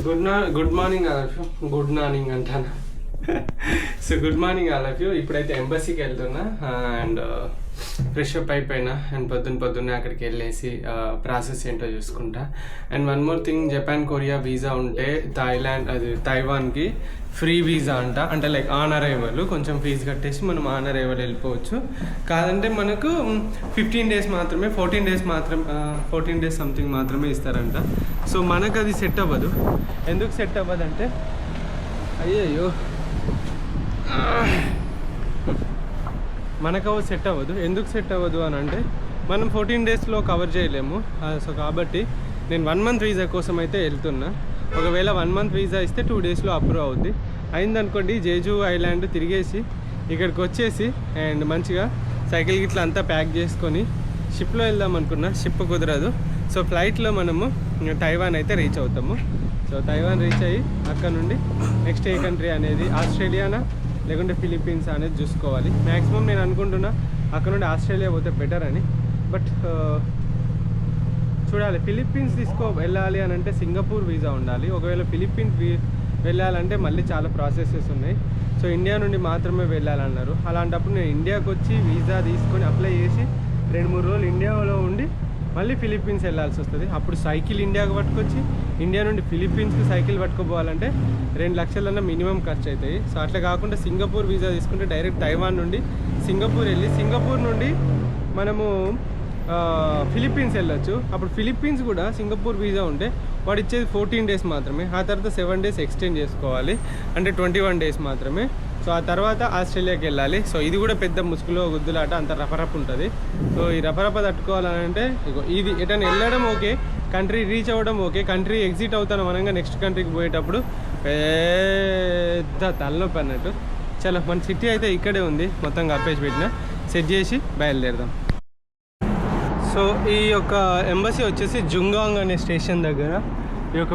Good morning all of you. Good morning అంటాను. So good morning all of you. ఇప్పుడైతే ఎంబసీకి వెళ్తున్నా and fresh up అయిపోయినా and పొద్దున్నే అక్కడికి వెళ్ళేసి ప్రాసెస్ ఏంటో చూసుకుంటా. And one more thing, Japan Korea visa ఉంటే తైవాన్కి ఫ్రీ వీసా అంట. అంటే లైక్ ఆన్ అరైవల్, కొంచెం ఫీజు కట్టేసి మనం ఆన్ అరైవల్ వెళ్ళిపోవచ్చు. కాదంటే మనకు 15 days మాత్రమే, 14 days సంథింగ్ మాత్రమే ఇస్తారంట. సో మనకు అది సెట్ అవ్వదు. ఎందుకు సెట్ అవ్వదు అంటే, అయ్యయ్యో మనకు అవి సెట్ అవ్వదు. ఎందుకు సెట్ అవ్వదు అని అంటే, మనం 14 daysలో కవర్ చేయలేము. సో కాబట్టి నేను 1 month వీసా కోసం అయితే వెళ్తున్నా. ఒకవేళ 1 month వీసా ఇస్తే 2 daysలో అప్రూవ్ అవుద్ది. అయిందనుకోండి, జేజు ఐలాండ్ తిరిగేసి ఇక్కడికి వచ్చేసి అండ్ మంచిగా సైకిల్ గిట్లా అంతా ప్యాక్ చేసుకొని షిప్లో వెళ్దాం అనుకున్నా. షిప్ కుదరదు. సో ఫ్లైట్లో మనము తైవాన్ అయితే రీచ్ అవుతాము. సో తైవాన్ రీచ్ అయ్యి అక్కడ నుండి నెక్స్ట్ ఏ కంట్రీ అనేది, ఆస్ట్రేలియానా లేకుంటే ఫిలిప్పీన్స్ అనేది చూసుకోవాలి. మ్యాక్సిమం నేను అనుకుంటున్నా అక్కడ నుండి ఆస్ట్రేలియా పోతే బెటర్ అని. బట్ చూడాలి. ఫిలిప్పీన్స్ వెళ్ళాలి అని అంటే సింగపూర్ వీసా ఉండాలి. ఒకవేళ ఫిలిప్పీన్స్ వెళ్ళాలంటే మళ్ళీ చాలా ప్రాసెసెస్ ఉన్నాయి. సో ఇండియా నుండి మాత్రమే వెళ్ళాలన్నారు. అలాంటప్పుడు నేను ఇండియాకి వచ్చి వీసా తీసుకొని అప్లై చేసి 2-3 రోజులు ఇండియాలో ఉండి మళ్ళీ ఫిలిప్పీన్స్ వెళ్ళాల్సి వస్తుంది. అప్పుడు సైకిల్ ఇండియాకి పట్టుకొచ్చి ఇండియా నుండి ఫిలిప్పీన్స్కి సైకిల్ పట్టుకోపోవాలంటే 2 లక్షలన్నా మినిమం ఖర్చు అవుతాయి. సో అట్లా కాకుండా సింగపూర్ వీసా తీసుకుంటే డైరెక్ట్ తైవాన్ నుండి సింగపూర్ వెళ్ళి సింగపూర్ నుండి మనము ఫిలిప్పీన్స్ వెళ్ళొచ్చు. అప్పుడు ఫిలిప్పీన్స్ కూడా సింగపూర్ వీసా ఉంటే వాడు ఇచ్చేది 14 days మాత్రమే. ఆ తర్వాత 7 days ఎక్స్టెండ్ చేసుకోవాలి, అంటే 21 days మాత్రమే. సో ఆ తర్వాత ఆస్ట్రేలియాకి వెళ్ళాలి. సో ఇది కూడా పెద్ద ముసుగులో గుద్దులాట, అంత రఫరఫ్ ఉంటుంది. సో ఈ రఫరఫ తట్టుకోవాలంటే ఇది ఎటైనా వెళ్ళడం ఓకే, కంట్రీ రీచ్ అవ్వడం ఓకే. కంట్రీ ఎగ్జిట్ అవుతాను అనగా నెక్స్ట్ కంట్రీకి పోయేటప్పుడు పెద్ద తలనొప్పి అన్నట్టు. చలో, మన సిటీ అయితే ఇక్కడే ఉంది, మొత్తం కప్పేసి పెట్టిన, సెట్ చేసి బయలుదేరదాం. సో ఈ యొక్క ఎంబసీ వచ్చేసి జుంగాంగ్ అనే స్టేషన్ దగ్గర ఈ యొక్క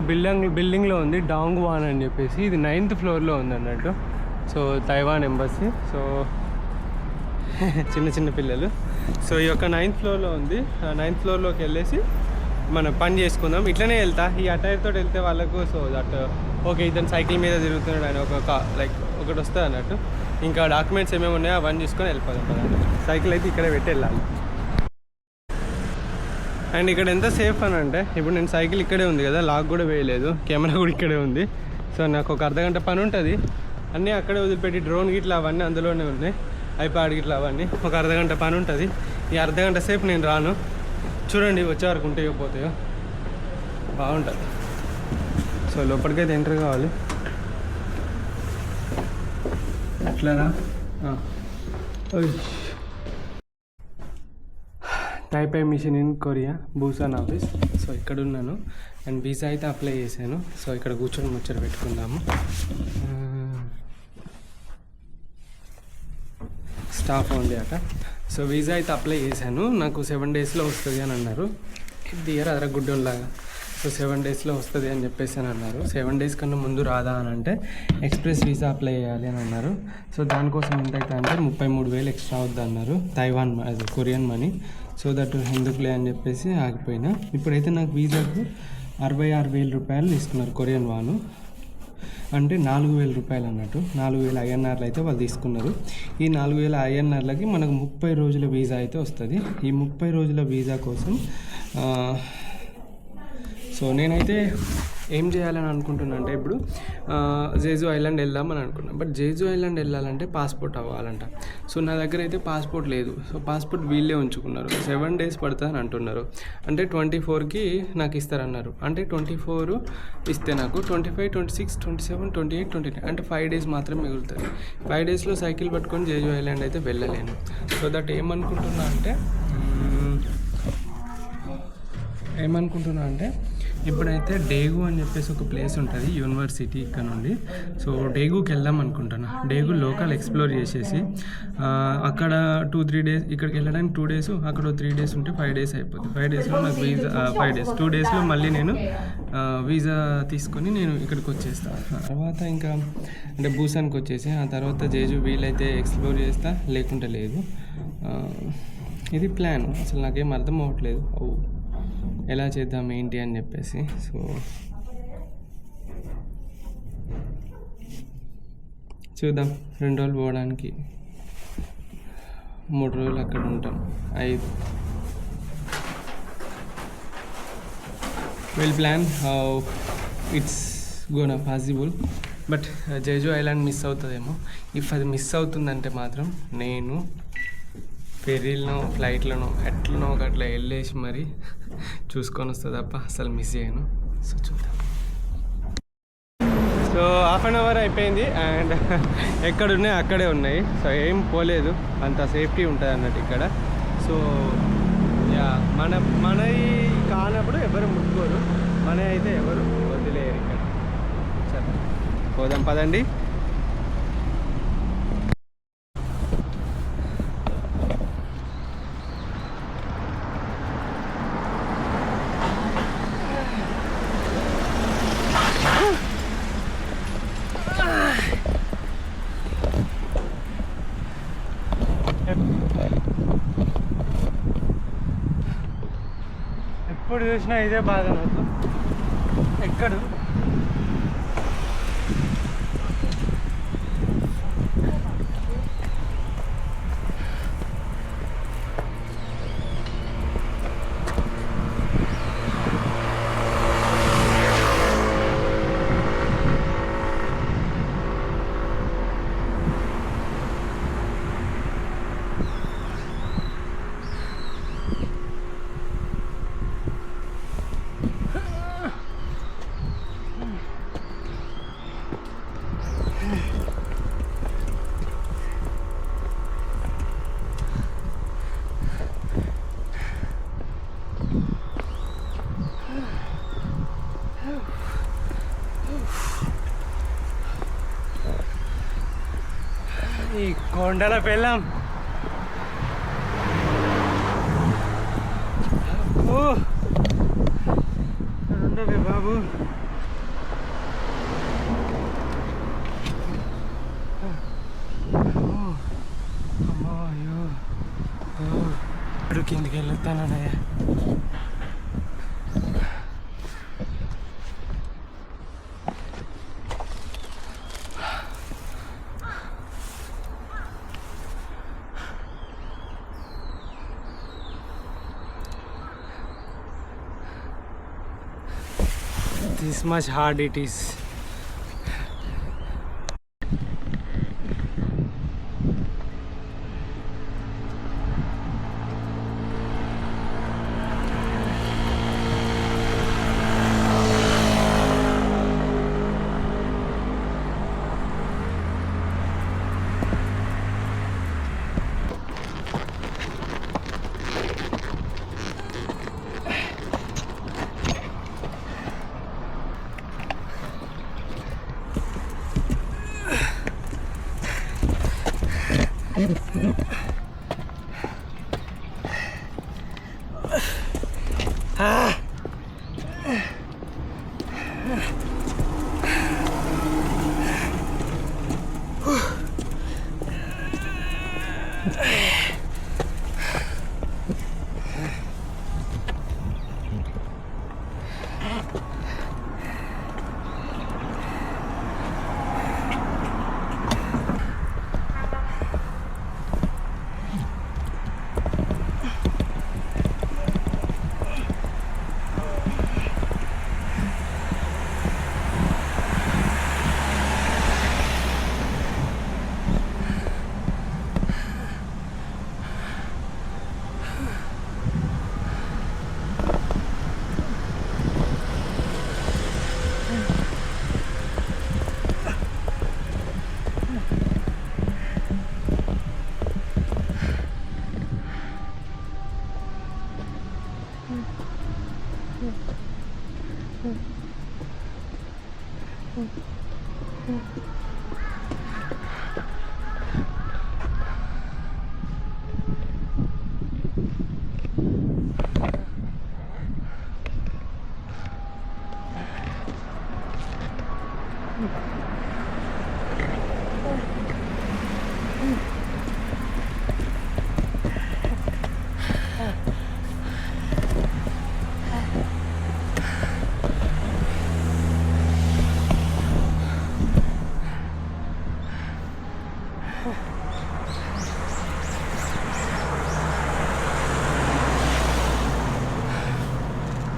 బిల్డింగ్లో ఉంది, డాంగ్ వాన్ అని చెప్పేసి. ఇది 9th floorలో ఉంది అన్నట్టు. So Taiwan embassy. సో చిన్న పిల్లలు. సో ఈ యొక్క 9th floorలో ఉంది. 9th floorలోకి వెళ్ళేసి మనం పని చేసుకుందాం. ఇట్లనే వెళ్తా, ఈ అటైర్తో వెళ్తే వాళ్ళకు సో దట్ ఓకే ఇతను సైకిల్ మీద తిరుగుతున్నాడు అని ఒకటి వస్తుంది అన్నట్టు. ఇంకా డాక్యుమెంట్స్ ఏమేమి ఉన్నాయో అవన్నీ చూసుకొని వెళ్ళిపోదాం కదా. సైకిల్ అయితే ఇక్కడే పెట్టి వెళ్ళాలి. అండ్ ఇక్కడ ఎంత సేఫ్ అని అంటే, ఇప్పుడు నేను సైకిల్ ఇక్కడే ఉంది కదా, లాక్ కూడా వేయలేదు, కెమెరా కూడా ఇక్కడే ఉంది. సో నాకు ఒక అర్ధగంట పని ఉంటుంది. అన్నీ అక్కడే వదిలిపెట్టి డ్రోన్ గిట్లా అవన్నీ అందులోనే ఉన్నాయి, ఐప్యాడ్ గిట్లా అవన్నీ. ఒక అర్ధగంట పని ఉంటుంది. ఈ అర్ధగంట సేపు నేను రాను. చూడండి వచ్చే వరకు ఉంటాయో పోతాయో, బాగుంటుంది. సో లోపలికైతే ఎంటర్ కావాలి. అట్లానా Taipei mission in Korea, Busan office. So ఇక్కడ ఉన్నాను అండ్ వీసా అయితే అప్లై చేశాను. సో ఇక్కడ కూర్చొని ముచ్చట పెట్టుకుందాము. స్టాఫ్ ఉంది అట. సో వీసా అయితే అప్లై చేశాను. నాకు 7 daysలో వస్తుంది అని అన్నారు. ఇది ఇయర్ అదరగుడ్డంలాగా. సో 7 daysలో వస్తుంది అని చెప్పేసి అని అన్నారు. 7 days కన్నా ముందు రాదా అని అంటే ఎక్స్ప్రెస్ వీసా అప్లై చేయాలి అని అన్నారు. సో దానికోసం ఏంటంటే 33,000 ఎక్స్ట్రా అవుద్ది అన్నారు, Taiwan Korean money. So that ఎందుకులే అని చెప్పేసి ఆగిపోయినా. ఇప్పుడైతే నాకు వీసాకు 66,000 రూపాయలు తీసుకున్నారు, కొరియన్ వాను. అంటే 4,000 రూపాయలు అన్నట్టు. 4,000 INR అయితే వాళ్ళు తీసుకున్నారు. ఈ 4,000 INRలకి మనకు 30 రోజుల వీసా అయితే వస్తుంది. ఈ 30 రోజుల వీసా కోసం సో నేనైతే ఏం చేయాలని అనుకుంటున్నా అంటే, ఇప్పుడు జేజు ఐలాండ్ వెళ్దామని అనుకున్నాను. బట్ జేజు ఐలాండ్ వెళ్ళాలంటే పాస్పోర్ట్ అవ్వాలంట. సో నా దగ్గర అయితే పాస్పోర్ట్ లేదు. సో పాస్పోర్ట్ వీళ్ళే ఉంచుకున్నారు. 7 days పడుతుందని అంటున్నారు. అంటే 24కి నాకు ఇస్తారన్నారు. అంటే 24 ఇస్తే నాకు 25, 26, 27, 28, 29 అంటే 5 days మాత్రం మిగులుతుంది. 5 daysలో సైకిల్ పట్టుకొని జేజు ఐలాండ్ అయితే వెళ్ళలేను. సో దట్ ఏమనుకుంటున్నా అంటే ఇప్పుడైతే డేగు అని చెప్పేసి ఒక ప్లేస్ ఉంటుంది యూనివర్సిటీ ఇక్కడ నుండి. సో డేగుకి వెళ్దాం అనుకుంటున్నా. డేగు లోకల్ ఎక్స్ప్లోర్ చేసేసి అక్కడ 2-3 days, ఇక్కడికి వెళ్ళడానికి 2 days, అక్కడ 3 days ఉంటే 5 days అయిపోతుంది. 5 daysలో నాకు వీసా 5 days, 2 daysలో మళ్ళీ నేను వీసా తీసుకొని నేను ఇక్కడికి వచ్చేస్తాను. తర్వాత ఇంకా అంటే బూసాన్కి వచ్చేసి ఆ తర్వాత జేజు వీలైతే ఎక్స్ప్లోర్ చేస్తా, లేకుంటే లేదు. ఇది ప్లాన్. అసలు నాకేం అర్థం అవ్వట్లేదు ఎలా చేద్దాం ఏంటి అని చెప్పేసి. సో చూద్దాం. 2 రోజులు పోవడానికి, 3 రోజులు అక్కడ ఉంటాం, 5. Will plan how it's gonna possible. But Jeju island miss అవుతుందేమో. ఇఫ్ అది మిస్ అవుతుందంటే మాత్రం నేను ఫెర్రీలనో ఫ్లైట్లనో ఎట్లనో అట్లా వెళ్ళేసి మరి చూసుకొని వస్తుంది తప్ప అసలు మిస్ చేయను. సో చూద్దాం. సో 1/2 అవర్ అయిపోయింది అండ్ ఎక్కడున్నాయి అక్కడే ఉన్నాయి. సో ఏం పోలేదు, అంత సేఫ్టీ ఉంటుంది అన్నట్టు ఇక్కడ. సో యా, మనవి కానప్పుడు ఎవరు ముట్టుకోరు, మన అయితే ఎవరు వదిలేరు ఇక్కడ. సరే పోదాం పదండి. ఎప్పుడు చూసినా ఇదే బాధ నాకు. ఎక్కడు ఈ కొండల పెళ్ళాం. ఉండవే బాబు. అమ్మో అయ్యో, ఇప్పుడు కిందికి వెళ్ళొస్తానయ్యా. This much hard it is.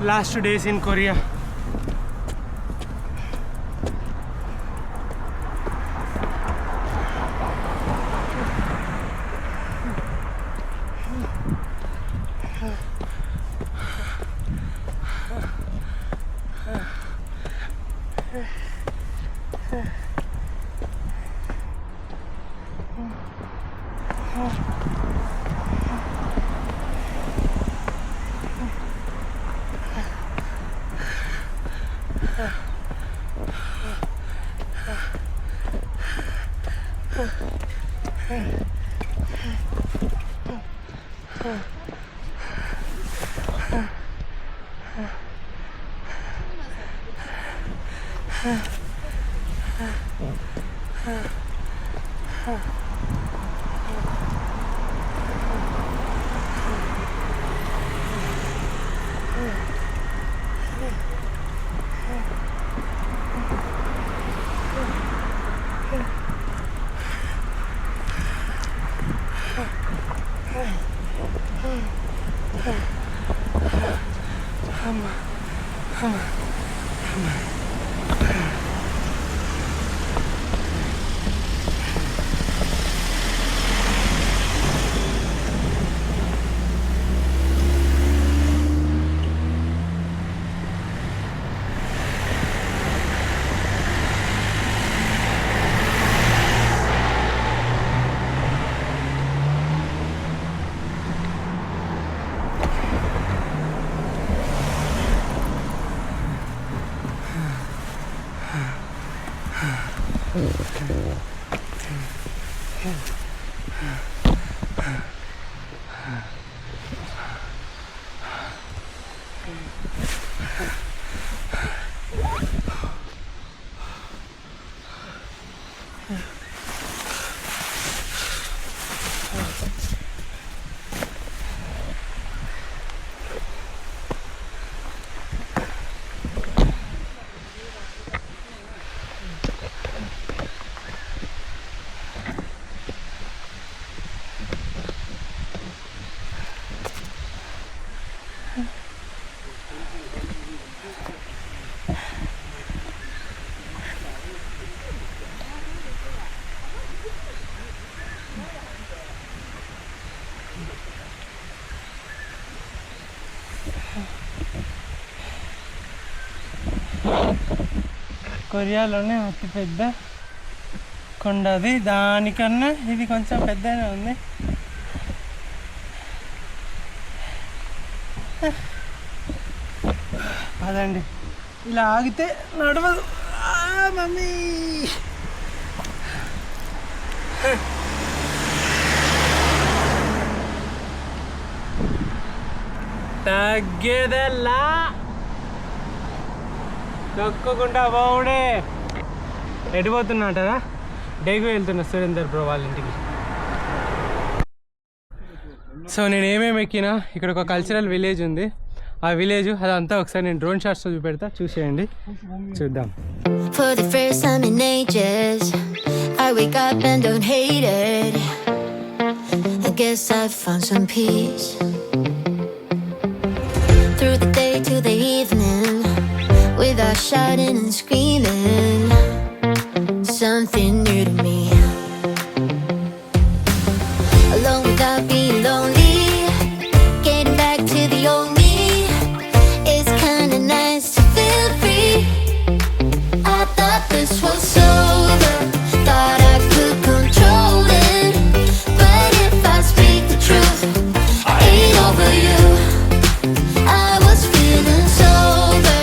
Last days in Korea. కొరియాలోనే అతి పెద్ద కొండ అది, దానికన్నా ఇది కొంచెం పెద్దనే ఉంది. అదండి, ఇలా ఆగితే నడవదు. మమ్మీ తగ్గేదల్లా తొక్కకుండా బావుడే. ఎడిపోతున్నట్టరా డైకి వెళ్తున్నా సురేందర్ బ్రో వాళ్ళ ఇంటికి. సో నేను ఏమేమి ఎక్కినా, ఇక్కడ ఒక కల్చరల్ విలేజ్ ఉంది, ఆ విలేజ్ అదంతా ఒకసారి నేను డ్రోన్ షాట్స్ చూపెడతా, చూసేయండి, చూద్దాం. For the first time in ages, I wake up and don't hate it. I guess I found some peace. Through the day to the evening, without shouting and screaming, something new to me. Alone without being lonely, getting back to the old me. It's kinda nice to feel free. I thought this was over, thought I could control it, but if I speak the truth, I ain't over you. I was feeling sober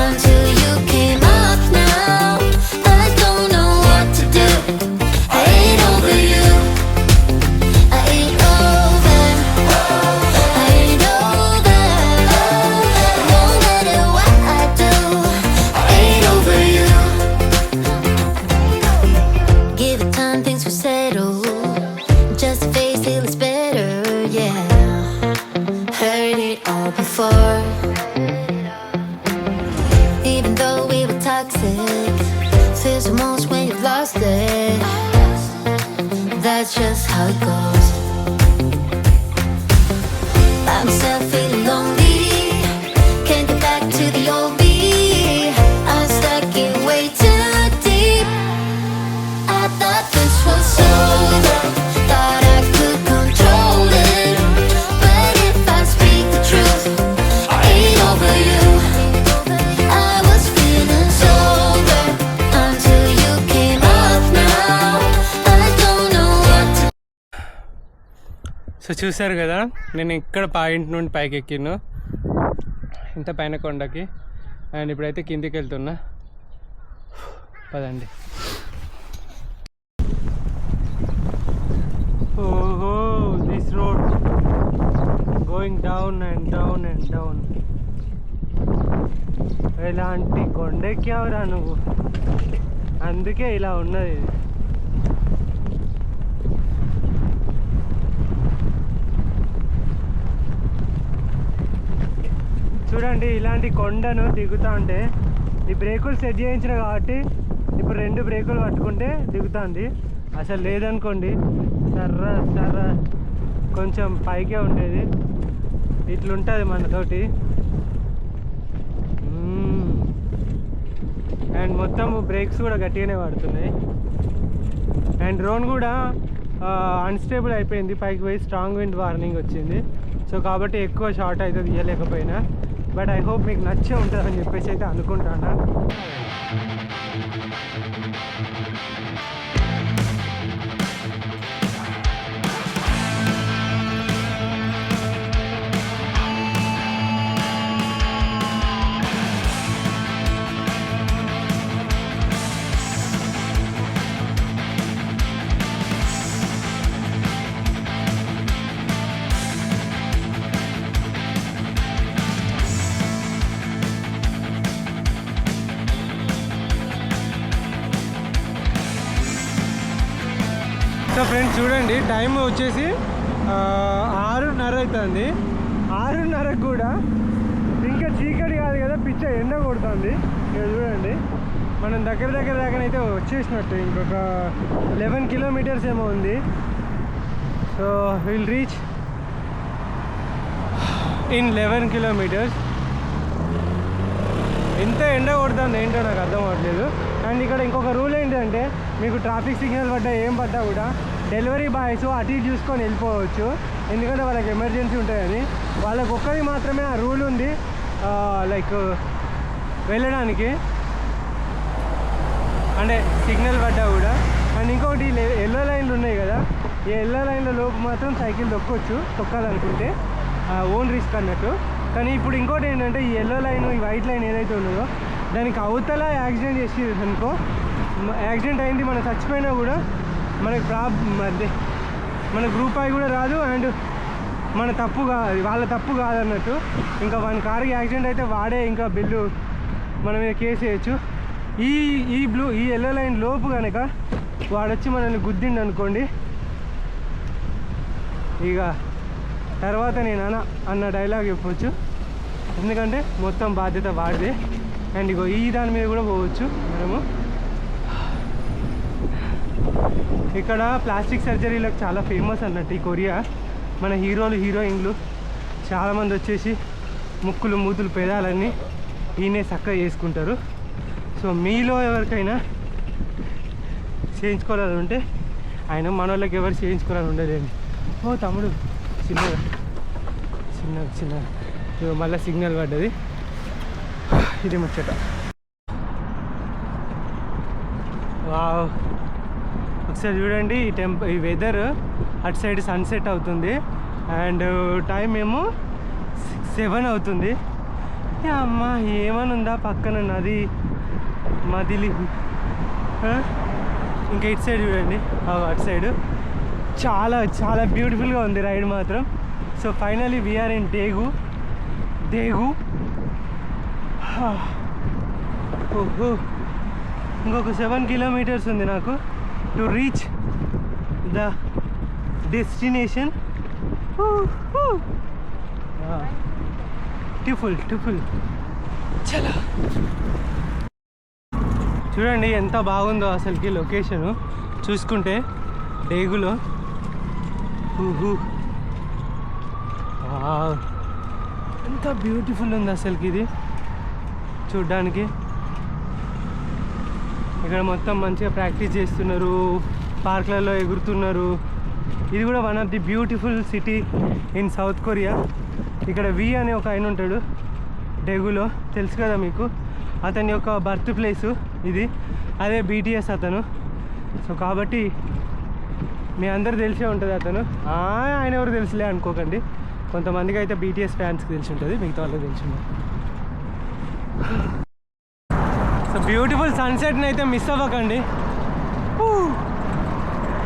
until you came up now. I don't know what to do. I ain't over you. I ain't over. I ain't over. No matter what I do, I ain't over you. Give it time, things will settle. Just a face till it's better, yeah. Heard it all before. Even though we were toxic, feels the most when you've lost it. That that's just how it goes. By myself feeling lonely, can't get back to the old me. I'm stuck in way too deep. I thought this was over, thought I could control it, but if I speak the truth, ain't over you. I was feeling sober until you came up now. I don't know what to. So చూసారు కదా, నేను ఇక్కడ point నుండి పైకి ఎక్కిను ఇంత పైన కొండకి. And ఇప్పుడైతే కిందికి వెళ్తున్నా, పదండి. ఓహో, this road going down and down and down. ఎలాంటి కొండెక్కావురా నువ్వు, అందుకే ఇలా ఉన్నది. చూడండి, ఇలాంటి కొండను దిగుతా ఉంటే ఈ బ్రేకులు సెట్ చేయించిన కాబట్టి ఇప్పుడు 2 బ్రేకులు పట్టుకుంటే దిగుతుంది. అసలు లేదనుకోండి సర్ర కొంచెం పైకే ఉండేది. ఇట్లుంటుంది మనతోటి. అండ్ మొత్తం బ్రేక్స్ కూడా గట్టిగానే పడుతున్నాయి. అండ్ డ్రోన్ కూడా అన్స్టేబుల్ అయిపోయింది, పైకి పోయి స్ట్రాంగ్ విండ్ వార్నింగ్ వచ్చింది. సో కాబట్టి ఎక్కువ షార్ట్ అయితే తీయలేకపోయినా, బట్ ఐ హోప్ మీకు నచ్చే ఉంటుందని చెప్పేసి అయితే అనుకుంటాను. సో ఫ్రెండ్స్ చూడండి, టైం వచ్చేసి 6:30 అవుతుంది. 6:30కు కూడా ఇంకా చీకటి కాదు కదా, పిచ్చ ఎండ కొడుతుంది. ఇక్కడ చూడండి, మనం దగ్గర దాకానైతే వచ్చేసినట్టు. ఇంకొక 11 కిలోమీటర్స్ ఏమో ఉంది. So will reach in 11 kilometres. ఎంత ఎండ కొడుతుంది ఏంటో నాకు అర్థం అవ్వట్లేదు. అండ్ ఇక్కడ ఇంకొక రూల్ ఏంటంటే, మీకు ట్రాఫిక్ సిగ్నల్ పడ్డా ఏం పడ్డా కూడా డెలివరీ బాయ్స్ అటు ఇటు చూసుకొని వెళ్ళిపోవచ్చు. ఎందుకంటే వాళ్ళకి ఎమర్జెన్సీ ఉంటుందని. వాళ్ళకి ఒక్కరికి మాత్రమే ఆ రూల్ ఉంది, లైక్ వెళ్ళడానికి, అంటే సిగ్నల్ పడ్డా కూడా. అండ్ ఇంకొకటి ఎల్లో లైన్లు ఉన్నాయి కదా, ఈ ఎల్లో లైన్ల లోపు మాత్రం సైకిల్ తొక్కాలనుకుంటే ఓన్ రిస్క్ అన్నట్టు. కానీ ఇప్పుడు ఇంకోటి ఏంటంటే, ఈ ఎల్లో లైన్ ఈ వైట్ లైన్ ఏదైతే ఉన్నదో దానికి అవతల యాక్సిడెంట్ చేసి అనుకో, యాక్సిడెంట్ అయింది, మనం చచ్చిపోయినా కూడా మనకి మన గ్రూప్ అయి కూడా రాదు. అండ్ మన తప్పు కాదు, వాళ్ళ తప్పు కాదన్నట్టు. ఇంకా మన కార్కి యాక్సిడెంట్ అయితే వాడే ఇంకా బిల్లు మన మీద కేసు వేయచ్చు. ఈ ఎల్లో లైన్ లోపు కనుక వాడొచ్చి మనల్ని గుద్దిండు అనుకోండి, ఇక తర్వాత నేను అన్న డైలాగ్ చెప్పవచ్చు. ఎందుకంటే మొత్తం బాధ్యత వాడిదే. అండ్ ఇగో ఈ దాని మీద కూడా పోవచ్చు మనము. ఇక్కడ ప్లాస్టిక్ సర్జరీలకు చాలా ఫేమస్ అన్నట్టు ఈ కొరియా. మన హీరోయిన్లు చాలామంది వచ్చేసి ముక్కులు మూతులు పెదాలన్నీ ఈయనే చక్కగా చేసుకుంటారు. సో మీలో ఎవరికైనా చేయించుకోవాలని ఉంటే, ఆయన మన వాళ్ళకి ఎవరు చేయించుకోవాలని ఉండలేండి. ఓ తమ్ముడు, చిన్నగా మళ్ళీ సిగ్నల్ పడ్డది. ఇది ముచ్చట. వావ్, ఒకసారి చూడండి ఈ వెదర్. అటు సైడ్ సన్సెట్ అవుతుంది అండ్ టైం ఏమో 7 అవుతుంది. అమ్మ ఏమని ఉందా పక్కన నది మదిలి. ఇంకా ఇటు సైడ్ చూడండి, అటు సైడ్ చాలా చాలా బ్యూటిఫుల్గా ఉంది రైడ్ మాత్రం. So finally we are in Daegu. ఇంకొక 7 కిలోమీటర్స్ ఉంది నాకు టు రీచ్ ద డెస్టినేషన్. ట్యూఫుల్ చలో. చూడండి ఎంత బాగుందో అసలుకి లొకేషను చూసుకుంటే. డేగులో. ఎంత బ్యూటిఫుల్ ఉంది అసలుకి ఇది చూడ్డానికి. ఇక్కడ మొత్తం మంచిగా ప్రాక్టీస్ చేస్తున్నారు, పార్క్లలో ఎగురుతున్నారు. ఇది కూడా one of the beautiful city in south Korea. ఇక్కడ వి అనే ఒక ఆయన ఉంటాడు డెగులో, తెలుసు కదా మీకు. అతని యొక్క బర్త్ ప్లేసు ఇది, అదే BTS అతను. సో కాబట్టి మీ అందరు తెలిసే ఉంటుంది అతను. ఆయన ఎవరు తెలుసులే అనుకోకండి, కొంతమందికి అయితే BTS ఫ్యాన్స్కి తెలిసి ఉంటుంది, మిగతా వాళ్ళకి తెలిసి ఉంటుంది. సో బ్యూటిఫుల్ సన్సెట్ని అయితే మిస్ అవ్వకండి.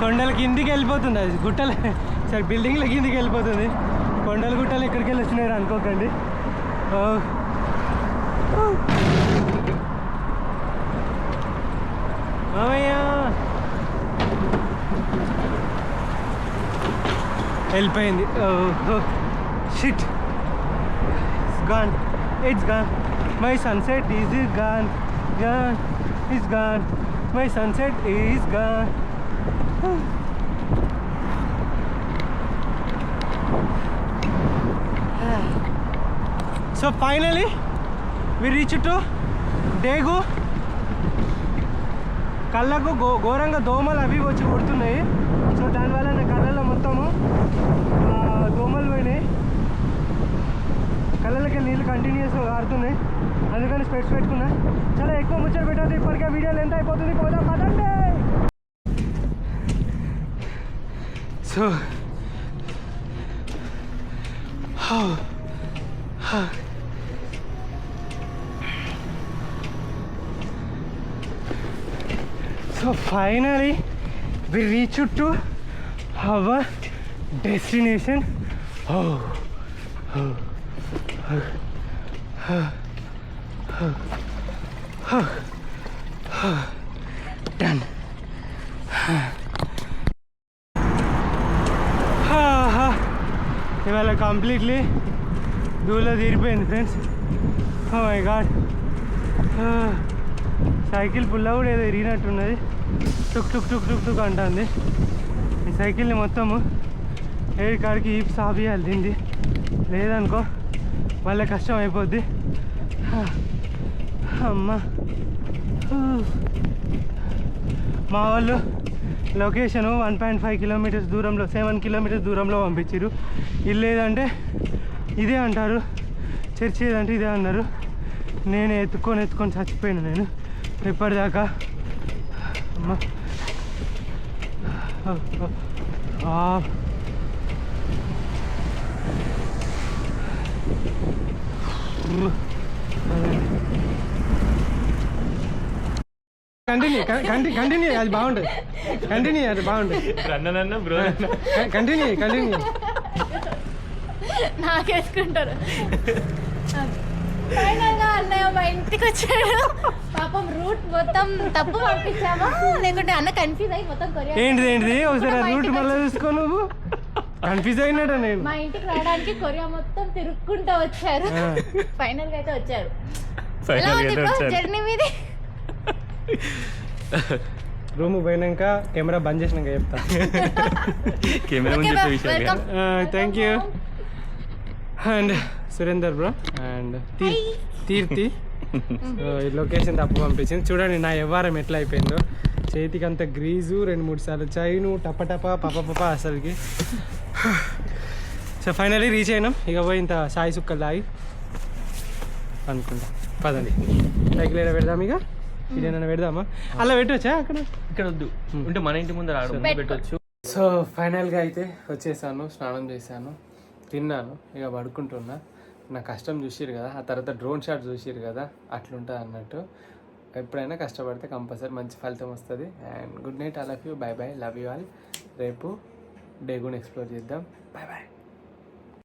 కొండల కిందికి వెళ్ళిపోతుంది అది, గుట్టలు సరే బిల్డింగ్ల కిందికి వెళ్ళిపోతుంది. కొండలు గుట్టలు ఎక్కడికి వెళ్ళి వచ్చినారు అనుకోకండి. అమ్మయ్యా వెళ్ళిపోయింది. Shit, it's gone, it's gone. My sunset is gone, gone, it's gone. My sunset is gone. So finally we reach to Daegu. కళ్ళకు ఘోరంగా దోమలు అవి వచ్చి కొడుతున్నాయి. సో దానివల్ల నా కళ్ళలో మొత్తము దోమలు పోయినాయి, కళ్ళకి నీళ్ళు కంటిన్యూస్గా కారుతున్నాయి. అందుకని స్పెట్స్ పెట్టుకున్నా. చాలా ఎక్కువ ముచ్చట పెట్టదు, ఇప్పటికే వీడియో లెంత్ అయిపోతుంది. పోదా పదండి. So finally we reached to our destination. Done. ఇవాళ కంప్లీట్లీ దూలో తీరిపోయింది friends. Oh my god, cycle పుల్ల కూడా ఏదో ఇరిగినట్టున్నది. టుక్ టుక్ టుక్ టుక్ టుక్ అంటుంది. ఈ సైకిల్ని మొత్తము ఏడు కాడికి ఈపు సాపియాలి తింది, లేదనుకో మళ్ళీ కష్టం అయిపోద్ది. అమ్మా, మా వాళ్ళు లొకేషను 1.5 కిలోమీటర్స్ దూరంలో, 7 కిలోమీటర్స్ దూరంలో పంపించారు. ఇల్లు ఏదంటే ఇదే అంటారు, చర్చి ఏదంటే ఇదే అన్నారు. నేను ఎత్తుకొని చచ్చిపోయాను నేను ఇప్పటిదాకా. అమ్మా, కంటిన్యూ అది బాగుంటుంది. కంటిన్యూ అది బాగుంటుంది. కంటిన్యూ నాకేసుకుంటారు. ఫైనల్గా అన్నయ్య మా ఇంటికి వచ్చాడు. పాపం రూట్ మొత్తం తప్పు పంపించామా లేకుంటే అన్న కన్ఫ్యూజ్ అయ్యి మొత్తం కొరియా. ఏంటిది ఒకసారి రూట్ మళ్ళీ చూసుకో, నువ్వు కన్ఫ్యూజ్ అయినాడా? నేను మా ఇంటికి రావడానికి కొరియా మొత్తం తిరుక్కుంటూ వచ్చారు. ఫైనల్ గా అయితే వచ్చారు. ఎలా ఉంది బ్రో జర్నీ మీది? రూమ్ పోయినాక కెమెరా బంద్ చేసినాక చెప్తా. Thank you. And Surender bro and Keerthi. ఈ లొకేషన్ తప్పు పంపించింది. చూడండి నా వ్యవహారం ఎట్లా అయిపోయిందో. చేతికి అంత గ్రీజు, 2-3 సార్లు చైను, టపటప పప అసలుకి. సో ఫైనలీ రీచ్ అయినాం. ఇక పోయి ఇంత సాయి సుక్కలు తాగి అనుకుంటా. పదండి సైకిల్ ఏడా పెడదాం, ఇక ఇదేనా పెడదామా? అలా పెట్టవచ్చా? అక్కడ ఇక్కడ వద్దు ఉంటే మన ఇంటి ముందర పెట్టవచ్చు. సో ఫైనల్గా అయితే వచ్చేసాను, స్నానం చేశాను, తిన్నాను, ఇక పడుకుంటున్నా. నా కష్టం చూసిరు కదా, ఆ తర్వాత డ్రోన్ షాట్ చూసిరు కదా, అట్లుంటుంది అన్నట్టు. ఎప్పుడైనా కష్టపడితే కంపల్సరీ మంచి ఫలితం వస్తుంది. And good night, I love you, bye bye, love you all. రేపు డేగుని ఎక్స్ప్లోర్ చేద్దాం. Bye bye.